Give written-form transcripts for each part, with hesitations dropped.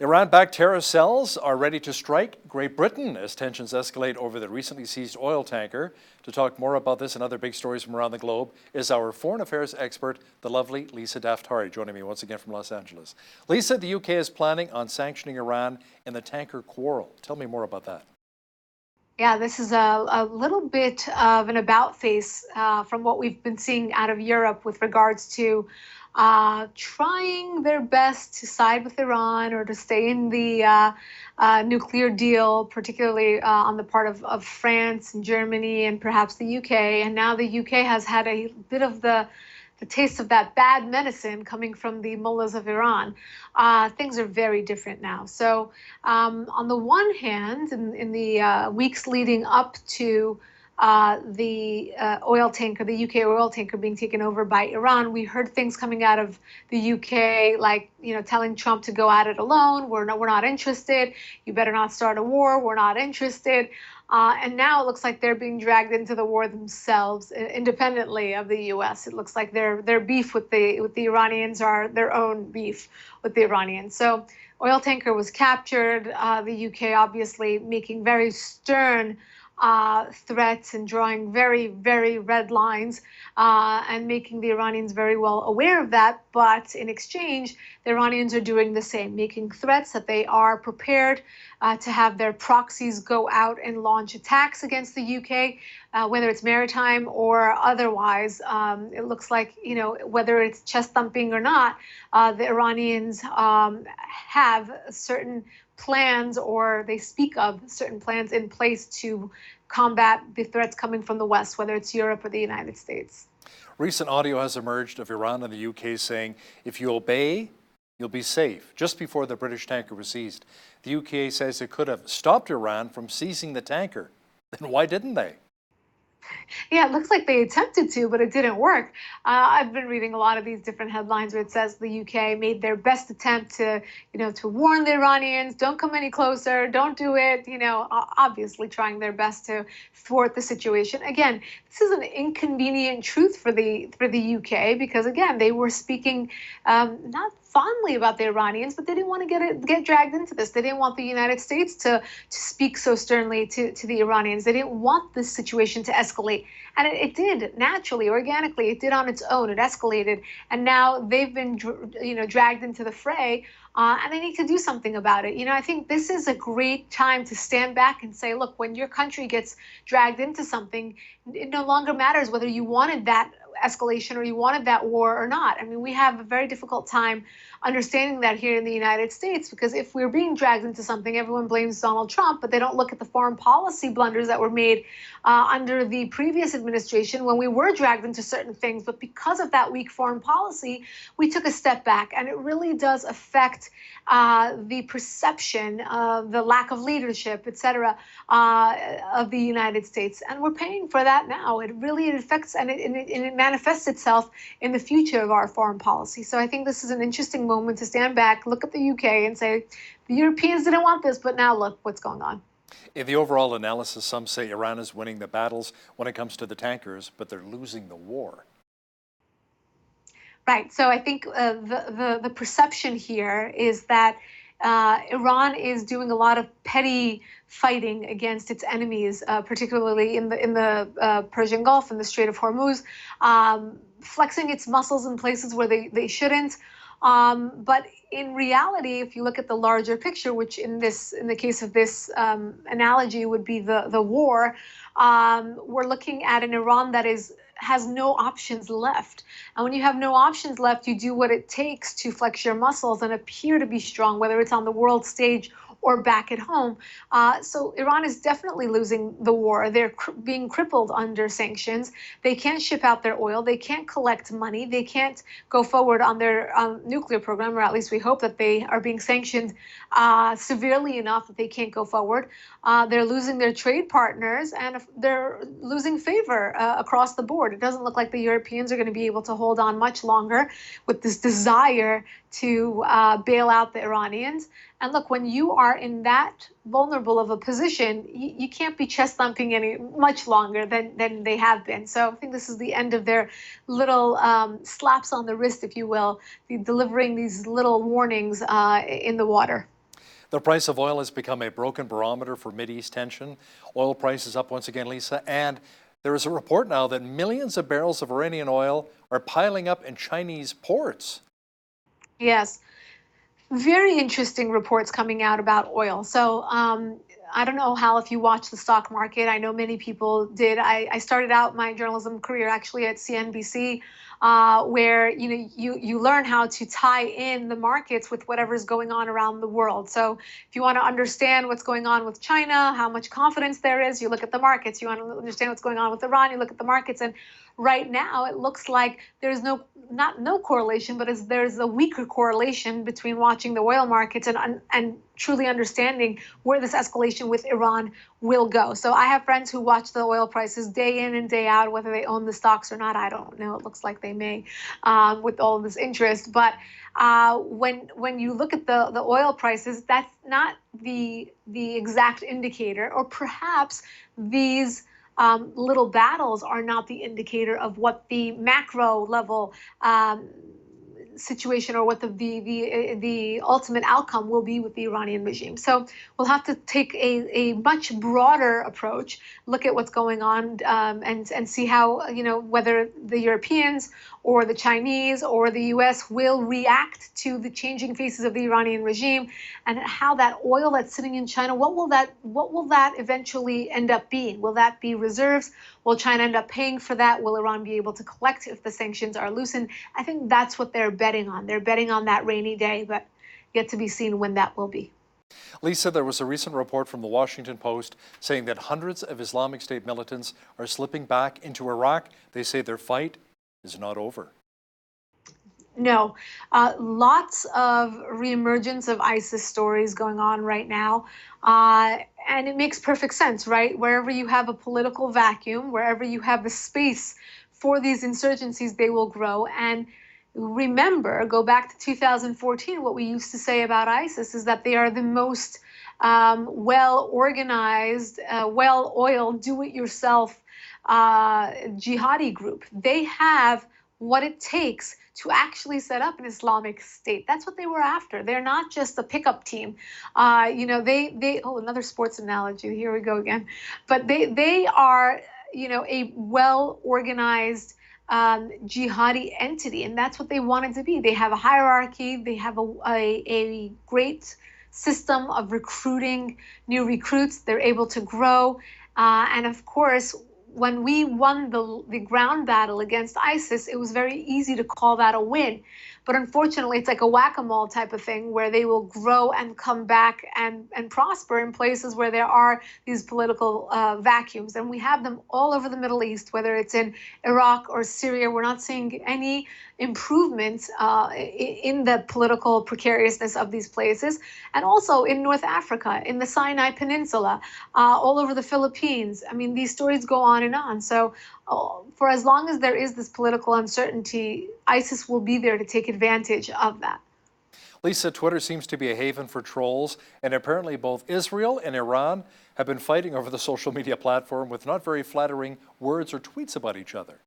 Iran-backed terror cells are ready to strike Great Britain as tensions escalate over the recently seized oil tanker. To talk more about this and other big stories from around the globe is our foreign affairs expert, the lovely Lisa Daftari, joining me once again from Los Angeles. Lisa, the UK is planning on sanctioning Iran in the tanker quarrel. Tell me more about that. Yeah, this is a little bit of an about face from what we've been seeing out of Europe with regards to trying their best to side with Iran or to stay in the nuclear deal, particularly on the part of France and Germany and perhaps the UK. And now the UK has had a bit of the taste of that bad medicine coming from the mullahs of Iran. Things are very different now. So on the one hand, in the weeks leading up to the oil tanker, the UK oil tanker being taken over by Iran, we heard things coming out of the UK, like, telling Trump to go at it alone. We're not interested. You better not start a war. We're not interested. And now it looks like they're being dragged into the war themselves, independently of the U.S. It looks like their beef with the Iranians are their own beef with the Iranians. So oil tanker was captured. The UK obviously making very stern threats and drawing very, very red lines and making the Iranians very well aware of that. But in exchange, the Iranians are doing the same, making threats that they are prepared to have their proxies go out and launch attacks against the UK, whether it's maritime or otherwise. It looks like, whether it's chest thumping or not, the Iranians have certain plans, or they speak of certain plans in place to combat the threats coming from the West, whether it's Europe or the United States. Recent audio has emerged of Iran and the UK saying, if you obey, you'll be safe, just before the British tanker was seized. The UK says it could have stopped Iran from seizing the tanker. Then why didn't they? Yeah, it looks like they attempted to, but it didn't work. I've been reading a lot of these different headlines where it says the UK made their best attempt to warn the Iranians, don't come any closer, don't do it, obviously trying their best to thwart the situation. Again, this is an inconvenient truth for the UK because, again, they were speaking not fondly about the Iranians, but they didn't want to get dragged into this. They didn't want the United States to speak so sternly to the Iranians. They didn't want this situation to escalate. And it did, naturally, organically. It did on its own. It escalated. And now they've been dragged into the fray, and they need to do something about it. I think this is a great time to stand back and say, look, when your country gets dragged into something, it no longer matters whether you wanted that escalation or you wanted that war or not. I mean, we have a very difficult time understanding that here in the United States, because if we're being dragged into something, everyone blames Donald Trump, but they don't look at the foreign policy blunders that were made under the previous administration when we were dragged into certain things. But because of that weak foreign policy, we took a step back, and it really does affect the perception of the lack of leadership, et cetera, of the United States. And we're paying for that now. It really affects, and it manifests itself in the future of our foreign policy. So I think this is an interesting moment to stand back, look at the UK and say, the Europeans didn't want this, but now look what's going on. In the overall analysis, some say Iran is winning the battles when it comes to the tankers, but they're losing the war. Right. So I think the perception here is that Iran is doing a lot of petty fighting against its enemies, particularly in the Persian Gulf and the Strait of Hormuz, flexing its muscles in places where they shouldn't. But in reality, if you look at the larger picture, which in the case of this analogy would be the war, we're looking at an Iran that has no options left. And when you have no options left, you do what it takes to flex your muscles and appear to be strong, whether it's on the world stage or back at home. So Iran is definitely losing the war. They're being crippled under sanctions. They can't ship out their oil. They can't collect money. They can't go forward on their nuclear program, or at least we hope that they are being sanctioned severely enough that they can't go forward. They're losing their trade partners, and they're losing favor across the board. It doesn't look like the Europeans are going to be able to hold on much longer with this desire to bail out the Iranians. And look, when you are in that vulnerable of a position, you can't be chest thumping any much longer than they have been. So I think this is the end of their little slaps on the wrist, if you will, delivering these little warnings in the water. The price of oil has become a broken barometer for Mideast tension. Oil prices up once again, Lisa, and there is a report now that millions of barrels of Iranian oil are piling up in Chinese ports. Yes, very interesting reports coming out about oil. So I don't know, Hal, if you watch the stock market. I know many people did. I started out my journalism career actually at CNBC, where you learn how to tie in the markets with whatever's going on around the world. So if you want to understand what's going on with China, how much confidence there is, you look at the markets. You want to understand what's going on with Iran, you look at the markets. And right now, it looks like there's no correlation, but there's a weaker correlation between watching the oil markets and truly understanding where this escalation with Iran will go. So I have friends who watch the oil prices day in and day out, whether they own the stocks or not. I don't know. It looks like they may, with all of this interest. But when you look at the oil prices, that's not the exact indicator, or perhaps these little battles are not the indicator of what the macro level situation, or what the ultimate outcome will be with the Iranian regime. So we'll have to take a much broader approach, look at what's going on, and see how, whether the Europeans or the Chinese or the US will react to the changing faces of the Iranian regime, and how that oil that's sitting in China, what will that eventually end up being? Will that be reserves? Will China end up paying for that? Will Iran be able to collect if the sanctions are loosened? I think that's what they're betting on. They're betting on that rainy day, but yet to be seen when that will be. Lisa, there was a recent report from the Washington Post saying that hundreds of Islamic State militants are slipping back into Iraq. They say their fight is not over. No, lots of reemergence of ISIS stories going on right now. And it makes perfect sense, right? Wherever you have a political vacuum, wherever you have a space for these insurgencies, they will grow. And remember, go back to 2014, what we used to say about ISIS is that they are the most well-organized, well-oiled, do-it-yourself jihadi group. They have what it takes to actually set up an Islamic State. That's what they were after. They're not just a pickup team. Another sports analogy. Here we go again. But they are, a well-organized jihadi entity, and that's what they wanted to be. They have a hierarchy. They have a great system of recruiting new recruits. They're able to grow, and of course, when we won the ground battle against ISIS, it was very easy to call that a win. But unfortunately, it's like a whack-a-mole type of thing, where they will grow and come back and prosper in places where there are these political vacuums. And we have them all over the Middle East, whether it's in Iraq or Syria. We're not seeing any improvements in the political precariousness of these places. And also in North Africa, in the Sinai Peninsula, all over the Philippines. I mean, these stories go on and on. So for as long as there is this political uncertainty, ISIS will be there to take advantage of that. Lisa, Twitter seems to be a haven for trolls, and apparently both Israel and Iran have been fighting over the social media platform with not very flattering words or tweets about each other.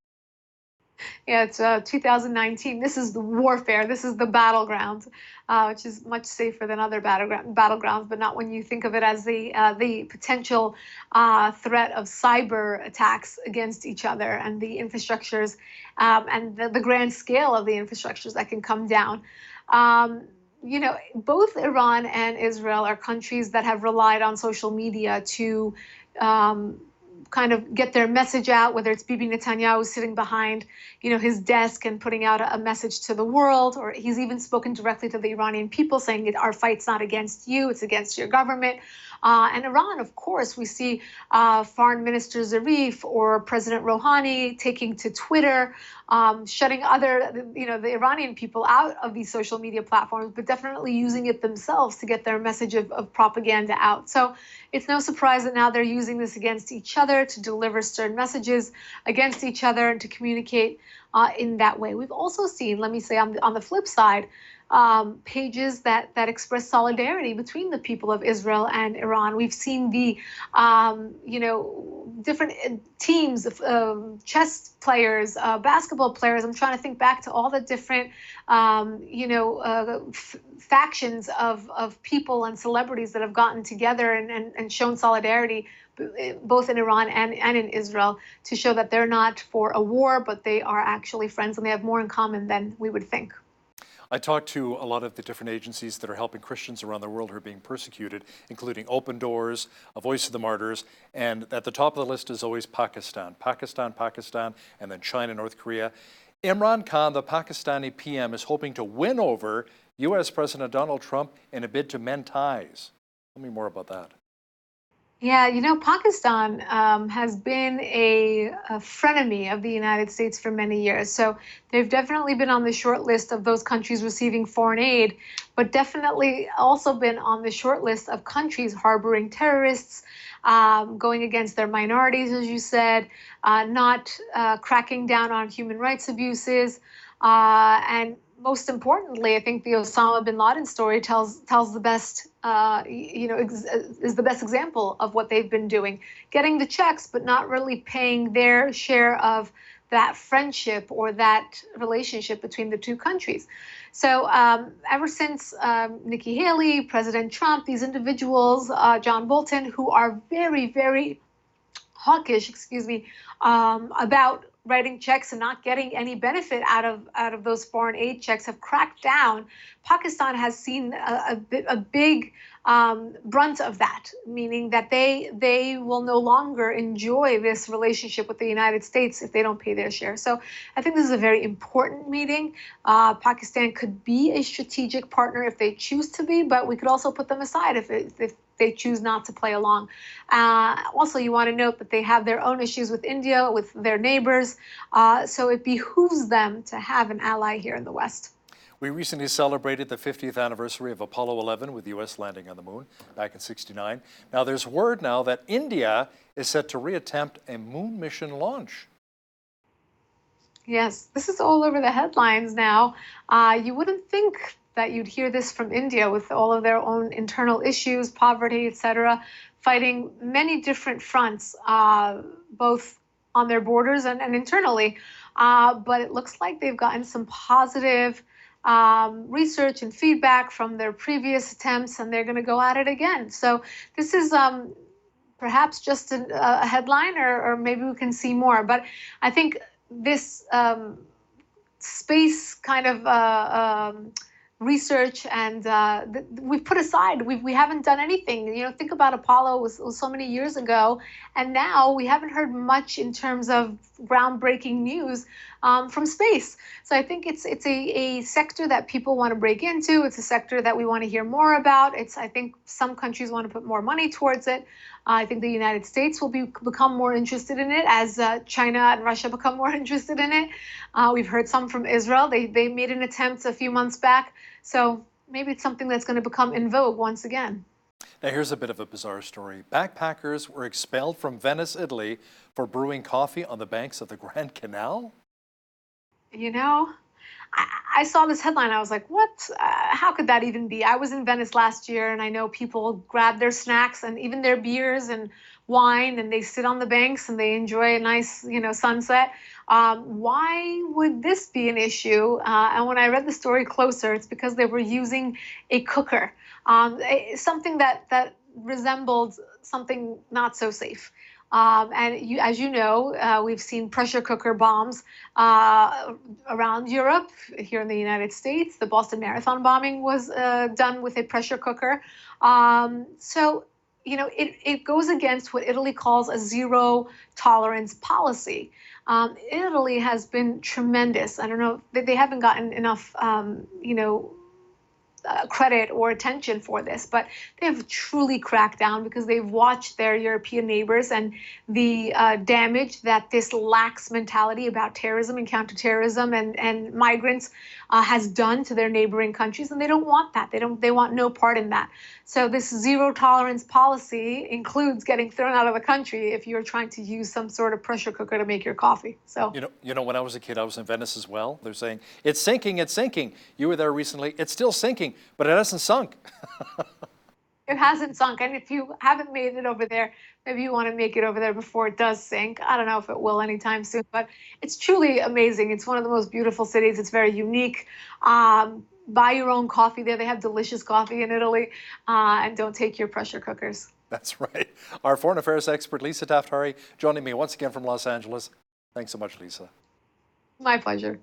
Yeah, it's 2019. This is the warfare. This is the battleground, which is much safer than other battlegrounds, but not when you think of it as the potential threat of cyber attacks against each other, and the infrastructures and the grand scale of the infrastructures that can come down. Both Iran and Israel are countries that have relied on social media to kind of get their message out, whether it's Bibi Netanyahu sitting behind, his desk and putting out a message to the world, or he's even spoken directly to the Iranian people saying that our fight's not against you, it's against your government. And Iran, of course, we see Foreign Minister Zarif or President Rouhani taking to Twitter, shutting the Iranian people out of these social media platforms, but definitely using it themselves to get their message of propaganda out. So it's no surprise that now they're using this against each other, to deliver stern messages against each other, and to communicate in that way. We've also seen, let me say, on the flip side, pages that express solidarity between the people of Israel and Iran. We've seen the, different teams of chess players, basketball players. I'm trying to think back to all the different, factions of people and celebrities that have gotten together and shown solidarity both in Iran and in Israel to show that they're not for a war, but they are actually friends and they have more in common than we would think. I talked to a lot of the different agencies that are helping Christians around the world who are being persecuted, including Open Doors, A Voice of the Martyrs, and at the top of the list is always Pakistan, and then China, North Korea. Imran Khan, the Pakistani PM, is hoping to win over U.S. President Donald Trump in a bid to mend ties. Tell me more about that. Yeah, Pakistan has been a frenemy of the United States for many years. So they've definitely been on the short list of those countries receiving foreign aid, but definitely also been on the short list of countries harboring terrorists, going against their minorities, as you said, not cracking down on human rights abuses, and most importantly, I think the Osama bin Laden story tells the best, is the best example of what they've been doing, getting the checks, but not really paying their share of that friendship or that relationship between the two countries. So ever since Nikki Haley, President Trump, these individuals, John Bolton, who are very, very hawkish, about writing checks and not getting any benefit out of those foreign aid checks, have cracked down. Pakistan has seen a big brunt of that, meaning that they will no longer enjoy this relationship with the United States if they don't pay their share. So I think this is a very important meeting. Pakistan could be a strategic partner if they choose to be, but we could also put them aside if they choose not to play along. Also, you want to note that they have their own issues with India, with their neighbors, so it behooves them to have an ally here in the West. We recently celebrated the 50th anniversary of Apollo 11 with the U.S. landing on the moon back in '69. Now there's word now that India is set to reattempt a moon mission launch. Yes, this is all over the headlines now. You wouldn't think that you'd hear this from India with all of their own internal issues, poverty, etc., fighting many different fronts, both on their borders and internally. But it looks like they've gotten some positive research and feedback from their previous attempts, and they're going to go at it again. So this is perhaps just a headline, or maybe we can see more. But I think this space kind of research and we've put aside. We haven't done anything. Think about Apollo was so many years ago, and now we haven't heard much in terms of groundbreaking news from space. So I think it's a sector that people want to break into. It's a sector that we want to hear more about. I think some countries want to put more money towards it. I think the United States will become more interested in it as China and Russia become more interested in it. We've heard some from Israel. They made an attempt a few months back. So maybe it's something that's going to become in vogue once again. Now here's a bit of a bizarre story. Backpackers were expelled from Venice, Italy for brewing coffee on the banks of the Grand Canal. I saw this headline. I was like, what? How could that even be? I was in Venice last year, and I know people grab their snacks and even their beers and wine, and they sit on the banks and they enjoy a nice, sunset. Why would this be an issue? And when I read the story closer, it's because they were using a cooker, something that resembled something not so safe. As you know, we've seen pressure cooker bombs around Europe, here in the United States. The Boston Marathon bombing was done with a pressure cooker. So, it goes against what Italy calls a zero tolerance policy. Italy has been tremendous. I don't know, they haven't gotten enough, credit or attention for this, but they have truly cracked down because they've watched their European neighbors and the damage that this lax mentality about terrorism and counterterrorism and migrants has done to their neighboring countries, and they don't want that. They want no part in that. So this zero tolerance policy includes getting thrown out of the country if you're trying to use some sort of pressure cooker to make your coffee. So when I was a kid, I was in Venice as well. They're saying it's sinking, it's sinking. You were there recently. It's still sinking, but it hasn't sunk. it hasn't sunk, and if you haven't made it over there, maybe you want to make it over there before it does sink. I don't know if it will anytime soon, but it's truly amazing. It's one of the most beautiful cities. It's very unique. Buy your own coffee there. They have delicious coffee in Italy, and don't take your pressure cookers. That's right. Our foreign affairs expert, Lisa Daftari, joining me once again from Los Angeles. Thanks so much, Lisa. My pleasure.